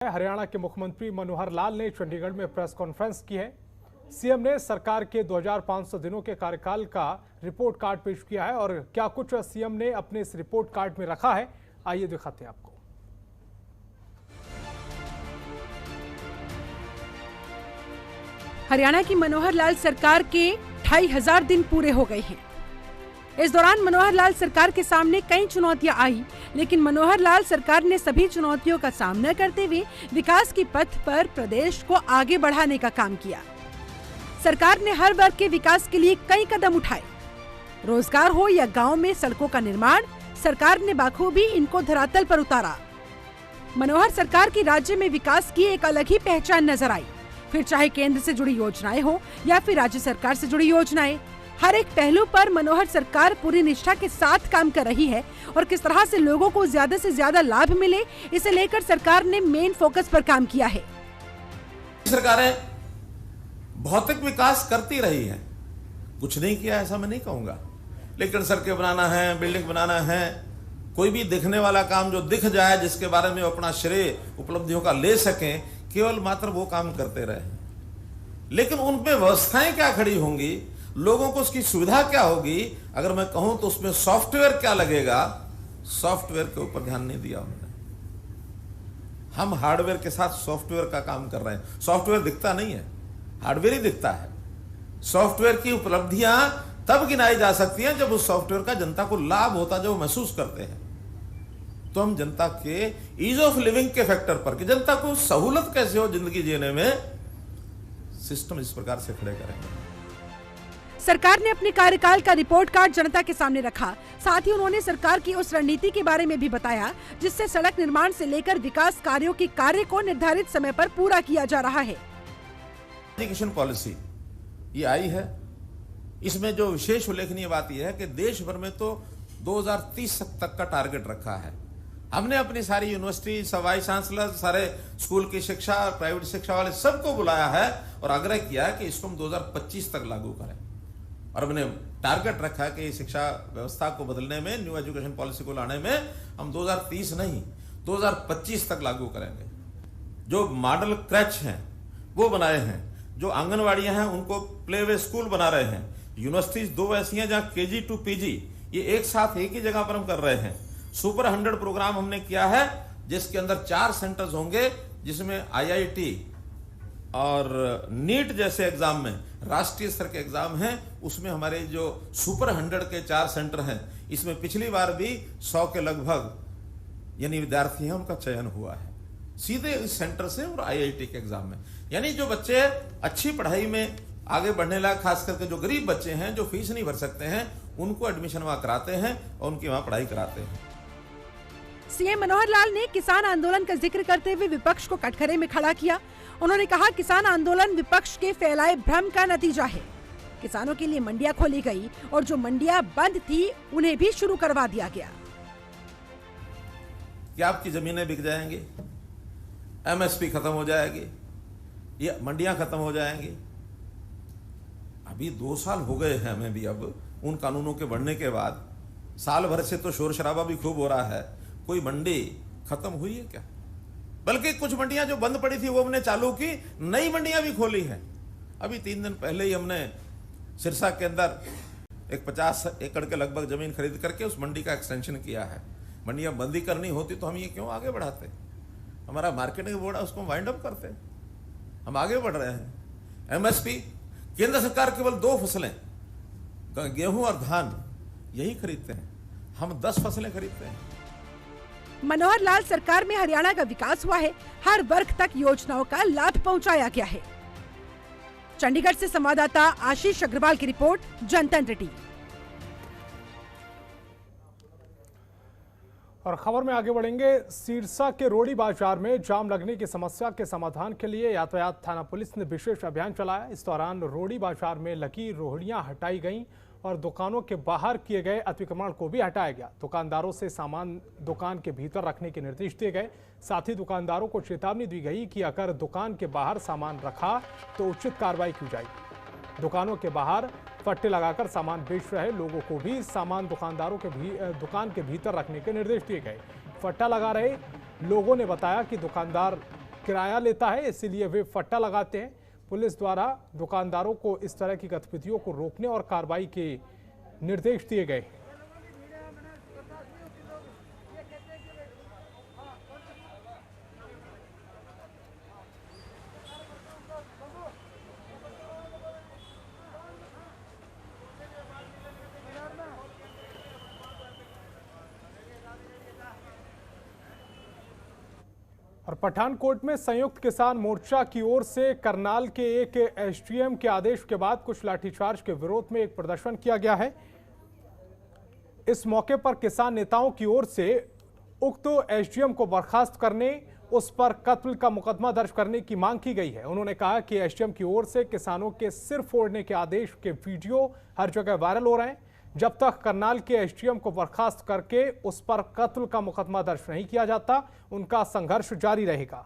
हरियाणा के मुख्यमंत्री मनोहर लाल ने चंडीगढ़ में प्रेस कॉन्फ्रेंस की है। सीएम ने सरकार के 2500 दिनों के कार्यकाल का रिपोर्ट कार्ड पेश किया है और क्या कुछ सीएम ने अपने इस रिपोर्ट कार्ड में रखा है, आइए दिखाते हैं आपको। हरियाणा की मनोहर लाल सरकार के 2500 दिन पूरे हो गए हैं। इस दौरान मनोहर लाल सरकार के सामने कई चुनौतियां आई, लेकिन मनोहर लाल सरकार ने सभी चुनौतियों का सामना करते हुए विकास की पथ पर प्रदेश को आगे बढ़ाने का काम किया। सरकार ने हर वर्ग के विकास के लिए कई कदम उठाए। रोजगार हो या गांव में सड़कों का निर्माण, सरकार ने बखूबी इनको धरातल पर उतारा। मनोहर सरकार की राज्य में विकास की एक अलग ही पहचान नजर आई। फिर चाहे केंद्र से जुड़ी योजनाएं हो या फिर राज्य सरकार से जुड़ी योजनाएं, हर एक पहलू पर मनोहर सरकार पूरी निष्ठा के साथ काम कर रही है और किस तरह से लोगों को ज्यादा से ज्यादा लाभ मिले, इसे लेकर सरकार ने मेन फोकस पर काम किया है। सरकारें भौतिक विकास करती रही है, कुछ नहीं किया ऐसा मैं नहीं कहूंगा, लेकिन सड़कें बनाना है, बिल्डिंग बनाना है, कोई भी दिखने वाला काम जो दिख जाए, जिसके बारे में अपना श्रेय उपलब्धियों का ले सकें, केवल मात्र वो काम करते रहे। लेकिन उन पे व्यवस्थाएं क्या खड़ी होंगी, लोगों को उसकी सुविधा क्या होगी, अगर मैं कहूं तो उसमें सॉफ्टवेयर क्या लगेगा, सॉफ्टवेयर के ऊपर ध्यान नहीं दिया उन्होंने। हम हार्डवेयर के साथ सॉफ्टवेयर का काम कर रहे हैं। सॉफ्टवेयर दिखता नहीं है, हार्डवेयर ही दिखता है। सॉफ्टवेयर की उपलब्धियां तब गिनाई जा सकती हैं जब उस सॉफ्टवेयर का जनता को लाभ होता, जो महसूस करते हैं। तो हम जनता के ईज ऑफ लिविंग के फैक्टर पर, कि जनता को सहूलत कैसे हो जिंदगी जीने में, सिस्टम इस प्रकार से खड़े करेंगे। सरकार ने अपने कार्यकाल का रिपोर्ट कार्ड जनता के सामने रखा। साथ ही उन्होंने सरकार की उस रणनीति के बारे में भी बताया जिससे सड़क निर्माण से लेकर विकास कार्यों के कार्य को निर्धारित समय पर पूरा किया जा रहा है। एजुकेशन पॉलिसी ये आई है, इसमें जो विशेष उल्लेखनीय बात यह है कि देश भर में तो 2030 तक का टारगेट रखा है। हमने अपनी सारी यूनिवर्सिटी, वाइस चांसलर, सारे स्कूल की शिक्षा, प्राइवेट शिक्षा वाले सबको बुलाया है और आग्रह किया है कि इसको हम 2025 तक लागू करें। और हमने टारगेट रखा है कि शिक्षा व्यवस्था को बदलने में, न्यू एजुकेशन पॉलिसी को लाने में हम 2030 नहीं 2025 तक लागू करेंगे। जो मॉडल क्रैच हैं वो बनाए हैं, जो आंगनवाड़ियां हैं उनको प्ले वे स्कूल बना रहे हैं। यूनिवर्सिटीज 2 ऐसी हैं जहां KG to PG ये एक साथ एक ही जगह पर हम कर रहे हैं। सुपर 100 प्रोग्राम हमने किया है, जिसके अंदर 4 सेंटर्स होंगे, जिसमें IIT और नीट जैसे एग्जाम में, राष्ट्रीय स्तर के एग्जाम हैं, उसमें हमारे जो सुपर 100 के 4 सेंटर हैं, इसमें पिछली बार भी 100 के लगभग यानी विद्यार्थी हैं, उनका चयन हुआ है सीधे इस सेंटर से और IIT के एग्जाम में। यानी जो बच्चे अच्छी पढ़ाई में आगे बढ़ने लायक, खास करके जो गरीब बच्चे हैं, जो फीस नहीं भर सकते हैं, उनको एडमिशन वहां कराते हैं और उनकी वहां पढ़ाई कराते हैं। सीएम मनोहर लाल ने किसान आंदोलन का जिक्र करते हुए विपक्ष को कटघरे में खड़ा किया। उन्होंने कहा, किसान आंदोलन विपक्ष के फैलाए भ्रम का नतीजा है। किसानों के लिए मंडियां खोली गई और जो मंडियां बंद थी उन्हें भी शुरू करवा दिया गया। क्या आपकी जमीनें बिक जाएंगी, MSP खत्म हो जाएगी, ये मंडियां खत्म हो जाएंगी? अभी 2 साल हो गए हैं हमें भी, अब उन कानूनों के बढ़ने के बाद साल भर से तो शोर शराबा भी खूब हो रहा है, कोई मंडी खत्म हुई है क्या? बल्कि कुछ मंडियां जो बंद पड़ी थी वो हमने चालू की, नई मंडियां भी खोली हैं। अभी 3 दिन पहले ही हमने सिरसा के अंदर एक 50 एकड़ के लगभग जमीन खरीद करके उस मंडी का एक्सटेंशन किया है। मंडियां बंदी करनी होती तो हम ये क्यों आगे बढ़ाते? हमारा मार्केटिंग बोर्ड है, उसको वाइंड अप करते। हम आगे बढ़ रहे हैं। MSP केंद्र सरकार केवल 2 फसलें, गेहूं और धान, यही खरीदते हैं, हम 10 फसलें खरीदते हैं। मनोहर लाल सरकार में हरियाणा का विकास हुआ है, हर वर्ग तक योजनाओं का लाभ पहुंचाया गया है। चंडीगढ़ से संवाददाता आशीष अग्रवाल की रिपोर्ट, जनतंत्र टीवी। और खबर में आगे बढ़ेंगे। सिरसा के रोड़ी बाजार में जाम लगने की समस्या के समाधान के लिए यातायात थाना पुलिस ने विशेष अभियान चलाया। इस दौरान रोड़ी बाजार में लगी रोहड़ियां हटाई गईं और दुकानों के बाहर किए गए अतिक्रमण को भी हटाया गया। दुकानदारों से सामान दुकान के भीतर रखने के निर्देश दिए गए। साथ ही दुकानदारों को चेतावनी दी गई कि अगर दुकान के बाहर सामान रखा तो उचित कार्रवाई की जाएगी। दुकानों के बाहर फट्टे लगाकर सामान बेच रहे लोगों को भी सामान दुकान के भीतर रखने के निर्देश दिए गए। फट्टा लगा रहे लोगों ने बताया कि दुकानदार किराया लेता है, इसीलिए वे फट्टा लगाते हैं। पुलिस द्वारा दुकानदारों को इस तरह की गतिविधियों को रोकने और कार्रवाई के निर्देश दिए गए। और पठानकोट में संयुक्त किसान मोर्चा की ओर से करनाल के एक एसडीएम के आदेश के बाद कुछ लाठीचार्ज के विरोध में एक प्रदर्शन किया गया है। इस मौके पर किसान नेताओं की ओर से उक्त एसडीएम को बर्खास्त करने, उस पर कत्ल का मुकदमा दर्ज करने की मांग की गई है। उन्होंने कहा कि एसडीएम की ओर से किसानों के सिर फोड़ने के आदेश के वीडियो हर जगह वायरल हो रहे हैं। जब तक करनाल के एसडीएम को बर्खास्त करके उस पर कत्ल का मुकदमा दर्ज नहीं किया जाता, उनका संघर्ष जारी रहेगा।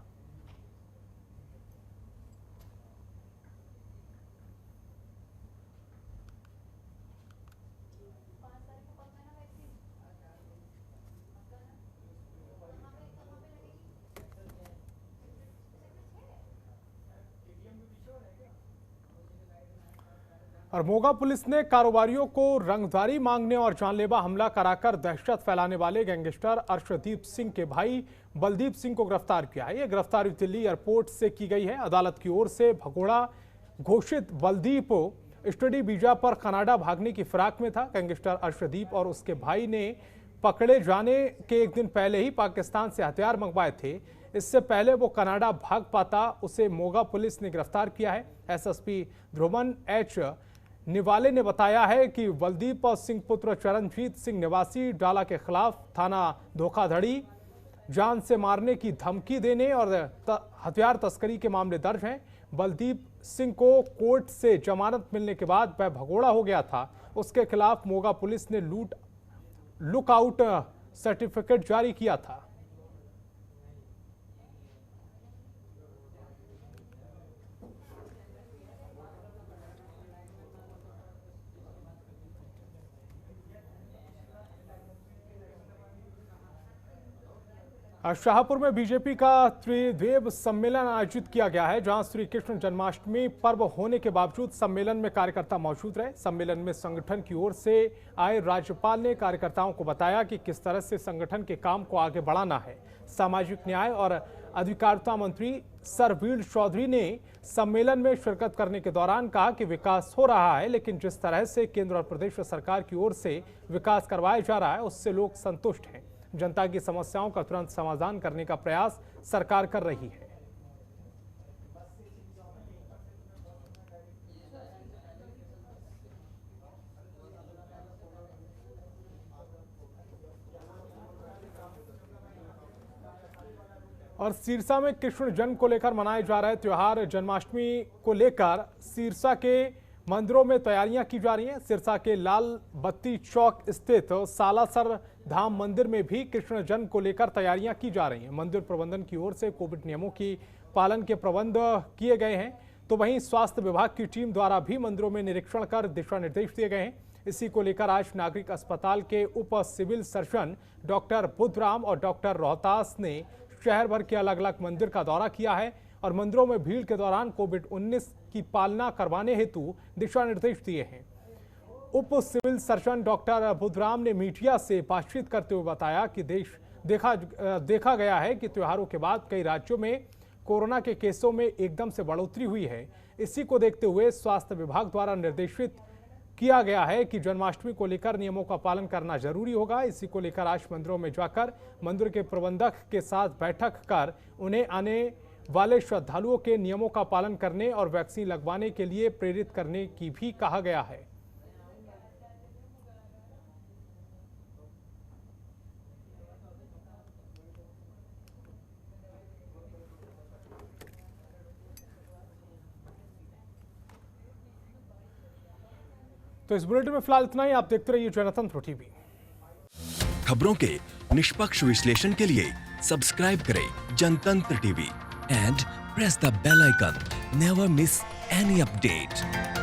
और मोगा पुलिस ने कारोबारियों को रंगदारी मांगने और जानलेवा हमला कराकर दहशत फैलाने वाले गैंगस्टर अर्शदीप सिंह के भाई बलदीप सिंह को गिरफ्तार किया है। यह गिरफ्तारी दिल्ली एयरपोर्ट से की गई है। अदालत की ओर से भगोड़ा घोषित बलदीप स्टडी वीजा पर कनाडा भागने की फिराक में था। गैंगस्टर अर्शदीप और उसके भाई ने पकड़े जाने के एक दिन पहले ही पाकिस्तान से हथियार मंगवाए थे। इससे पहले वो कनाडा भाग पाता, उसे मोगा पुलिस ने गिरफ्तार किया है। एसएसपी ध्रुवन एच निवाले ने बताया है कि बलदीप सिंह पुत्र चरणजीत सिंह निवासी डाला के खिलाफ थाना धोखाधड़ी, जान से मारने की धमकी देने और हथियार तस्करी के मामले दर्ज हैं। बलदीप सिंह को कोर्ट से जमानत मिलने के बाद वह भगोड़ा हो गया था। उसके खिलाफ मोगा पुलिस ने लुकआउट सर्टिफिकेट जारी किया था। शाहपुर में बीजेपी का त्रिदेव सम्मेलन आयोजित किया गया है, जहां श्री कृष्ण जन्माष्टमी पर्व होने के बावजूद सम्मेलन में कार्यकर्ता मौजूद रहे। सम्मेलन में संगठन की ओर से आए राज्यपाल ने कार्यकर्ताओं को बताया कि किस तरह से संगठन के काम को आगे बढ़ाना है। सामाजिक न्याय और अधिकारिता मंत्री सरवीर चौधरी ने सम्मेलन में शिरकत करने के दौरान कहा कि विकास हो रहा है, लेकिन जिस तरह से केंद्र और प्रदेश सरकार की ओर से विकास करवाया जा रहा है उससे लोग संतुष्ट हैं। जनता की समस्याओं का तुरंत समाधान करने का प्रयास सरकार कर रही है। और सिरसा में कृष्ण जन्म को लेकर मनाए जा रहे त्योहार जन्माष्टमी को लेकर सिरसा के मंदिरों में तैयारियां की जा रही हैं। सिरसा के लाल बत्ती चौक स्थित सालासर धाम मंदिर में भी कृष्ण जन्म को लेकर तैयारियां की जा रही हैं। मंदिर प्रबंधन की ओर से कोविड नियमों की पालन के प्रबंध किए गए हैं, तो वहीं स्वास्थ्य विभाग की टीम द्वारा भी मंदिरों में निरीक्षण कर दिशा निर्देश दिए गए हैं। इसी को लेकर आज नागरिक अस्पताल के उप सिविल सर्जन डॉक्टर बुद्धराम और डॉक्टर रोहतास ने शहर भर के अलग अलग मंदिर का दौरा किया है और मंदिरों में भीड़ के दौरान कोविड-19 की पालना करवाने हेतु दिशा निर्देश दिए हैं। उप सिविल सर्जन डॉक्टर बुद्धराम ने मीडिया से बातचीत करते हुए बताया कि देखा गया है कि त्योहारों के बाद कई राज्यों में कोरोना के केसों में एकदम से बढ़ोतरी हुई है। इसी को देखते हुए स्वास्थ्य विभाग द्वारा निर्देशित किया गया है कि जन्माष्टमी को लेकर नियमों का पालन करना जरूरी होगा। इसी को लेकर आज मंदिरों में जाकर मंदिर के प्रबंधक के साथ बैठक कर उन्हें आने वाले श्रद्धालुओं के नियमों का पालन करने और वैक्सीन लगवाने के लिए प्रेरित करने की भी कहा गया है। तो इस बुलेटिन में फिलहाल इतना ही। आप देखते रहिए जनतंत्र टीवी। खबरों के निष्पक्ष विश्लेषण के लिए सब्सक्राइब करें Jantantra TV and press the bell icon. Never miss any update.